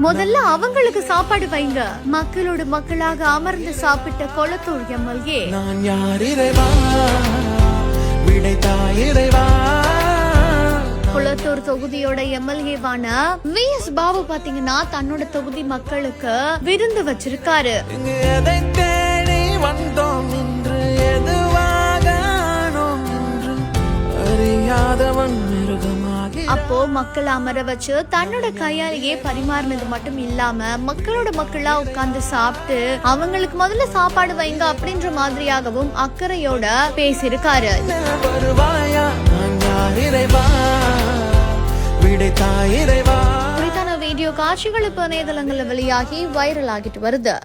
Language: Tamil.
முதல்ல அவங்களுக்கு சாப்பாடு வைங்க. மக்களோட மக்களாக அமர்ந்து சாப்பிட்ட கொளத்தூர் எம்எல்ஏ நான் யார் இறைவா, விடைத்தாய் இறைவா. குளத்தூர் தொகுதியோட எம்எல்ஏவான வி.எஸ். பாபு பாத்தீங்கன்னா தன்னோட தொகுதி மக்களுக்கு விருந்து வச்சிருக்காரு. எதை தேடி வந்தோம் என்று, எதுவாக ஆனோம் என்று அறியாதவன் மிருகமாகி. அப்போ மக்கள் அமர வச்சு தன்னோட கையாலேயே பரிமாறினது மட்டும் இல்லாம மக்களோட மக்களா உட்கார்ந்து சாப்பிட்டு அவங்களுக்கு முதல்ல சாப்பாடு வைங்க அப்படின்ற மாதிரியாகவும் அக்கறையோட பேசியிருக்காரு. வருவாயா, நான் யார் இறைவா, விடைத்தாய் இறைவா. குறித்தான வீடியோ காட்சிகள் இப்ப இணையதளங்கள்ல வெளியாகி வைரல் ஆகிட்டு வருது.